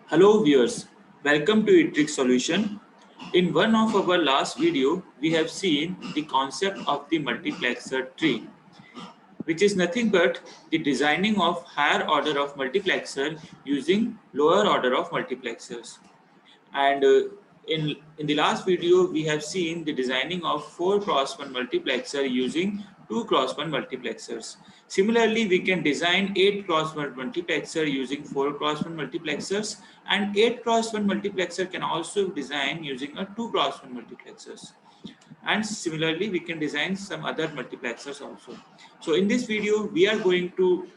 Hello viewers, welcome to Itrix Solution. In one of our last video, we have seen the concept of the multiplexer tree, which is nothing but the designing of higher order of multiplexer using lower order of multiplexers. And in the last video, we have seen the designing of 4 cross 1 multiplexer using 2 cross 1 multiplexers. Similarly, we can design 8 cross 1 multiplexer using 4 cross 1 multiplexers, and 8 cross 1 multiplexer can also design using a 2 cross 1 multiplexers. And similarly, we can design some other multiplexers also. So in this video, we are going to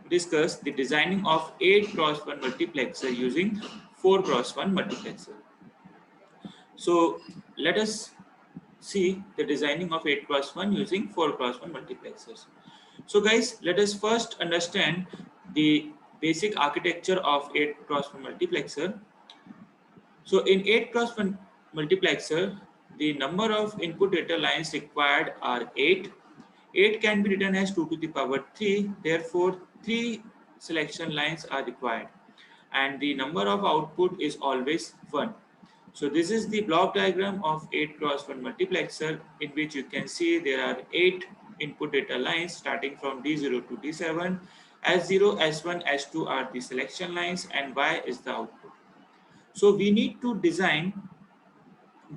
discuss the designing of 8 cross 1 multiplexer using 4 cross 1 multiplexer. So let us see the designing of 8 cross 1 using 4 cross 1 multiplexers. So guys, let us first understand the basic architecture of 8 cross 1 multiplexer. So in 8 cross 1 multiplexer, the number of input data lines required are 8. 8 can be written as 2 to the power 3, therefore 3 selection lines are required, and the number of output is always 1. So this is the block diagram of 8 cross 1 multiplexer, in which you can see there are 8 input data lines starting from D0 to D7. S0, S1, S2 are the selection lines and Y is the output. So we need to design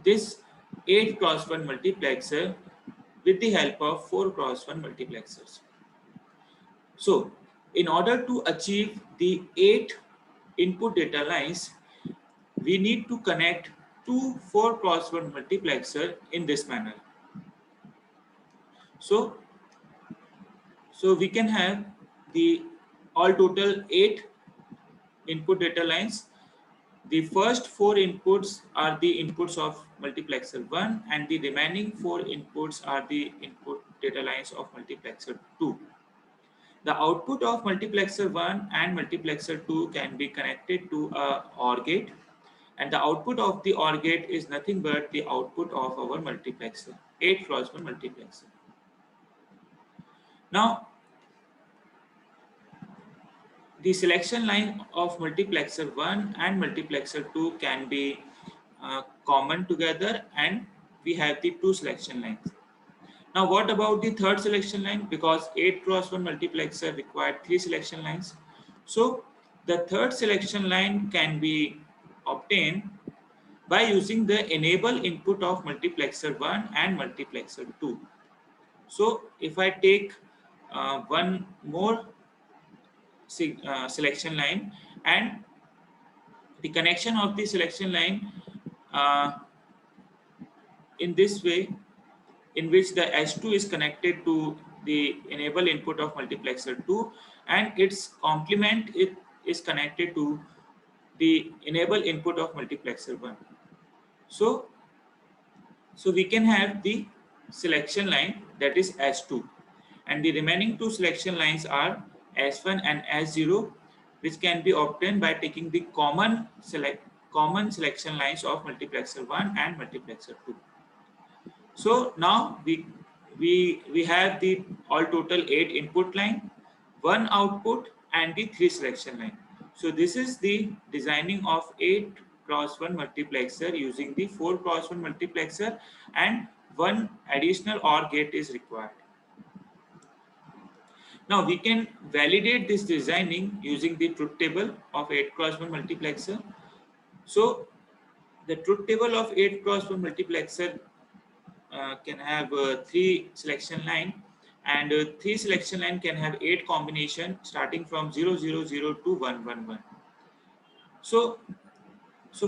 this 8 cross 1 multiplexer with the help of 4 cross 1 multiplexers. So in order to achieve the 8 input data lines, we need to connect two 4 cross 1 multiplexer in this manner. So we can have the all total 8 input data lines. The first 4 inputs are the inputs of multiplexer 1, and the remaining 4 inputs are the input data lines of multiplexer 2. The output of multiplexer 1 and multiplexer 2 can be connected to a OR gate, and the output of the OR gate is nothing but the output of our multiplexer, 8 cross 1 multiplexer. Now, the selection line of multiplexer 1 and multiplexer 2 can be common together, and we have the 2 selection lines. Now what about the third selection line? Because 8 cross 1 multiplexer required 3 selection lines. So the third selection line can be obtained by using the enable input of multiplexer 1 and multiplexer 2. So if I take one more selection line, and the connection of the selection line uh, in this way, in which the S2 is connected to the enable input of multiplexer 2, and its complement is connected to the enable input of multiplexer 1. So we can have the selection line, that is S2, and the remaining 2 selection lines are S1 and S0, which can be obtained by taking the common selection lines of multiplexer 1 and multiplexer 2. So now we have the all total 8 input line, 1 output, and the 3 selection line. So this is the designing of 8 cross 1 multiplexer using the 4 cross 1 multiplexer, and one additional OR gate is required. Now we can validate this designing using the truth table of 8 cross 1 multiplexer. So the truth table of 8 cross 1 multiplexer can have 3 selection line, and 3 selection line can have 8 combination starting from 0 0 0 to 1 1 1. So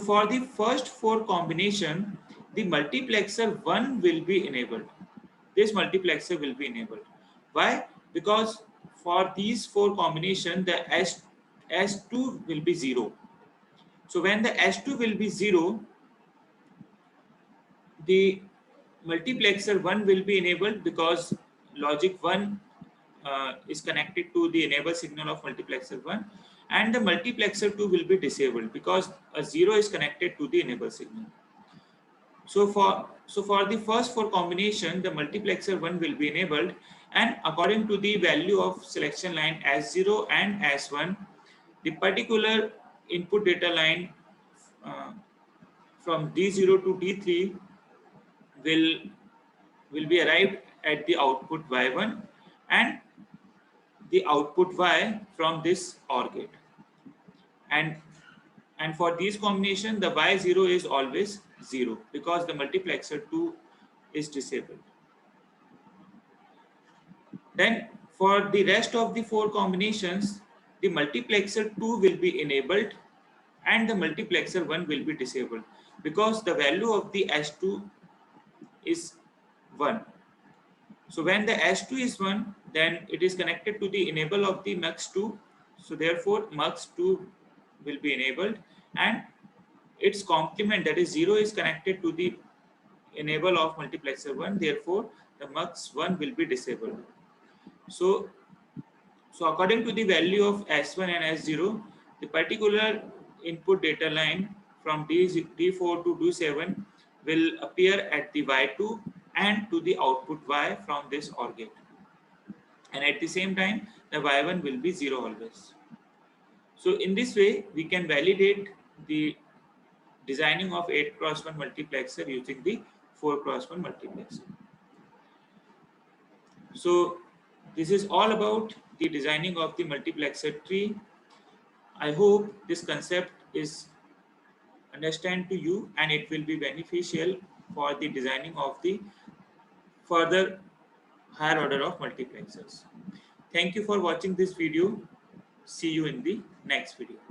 for the first 4 combination, the multiplexer 1 will be enabled. This multiplexer will be enabled. Why? Because for these 4 combination, the S2 will be 0. So when the S2 will be 0, the multiplexer 1 will be enabled, because logic 1 is connected to the enable signal of multiplexer 1, and the multiplexer 2 will be disabled because a 0 is connected to the enable signal. So for the first 4 combination, the multiplexer 1 will be enabled, and according to the value of selection line S0 and S1, the particular input data line uh, from D0 to D3 will be arrived at the output Y1 and the output Y from this OR gate. And for these combination, the Y0 is always 0 because the multiplexer 2 is disabled. Then for the rest of the 4 combinations, the multiplexer 2 will be enabled and the multiplexer 1 will be disabled because the value of the S2 is 1. So when the S2 is 1, then it is connected to the enable of the MUX2. So therefore MUX2 will be enabled and its complement, that is 0, is connected to the enable of multiplexer 1. Therefore the MUX1 will be disabled. So according to the value of S1 and S0, the particular input data line from D4 to D7 will appear at the Y2 and to the output Y from this OR gate. And at the same time, the Y1 will be 0 always. So in this way, we can validate the designing of 8x1 multiplexer using the 4x1 multiplexer. So this is all about the designing of the multiplexer tree. I hope this concept is understand to you and it will be beneficial for the designing of the further higher order of multiplexers. Thank you for watching this video. See you in the next video.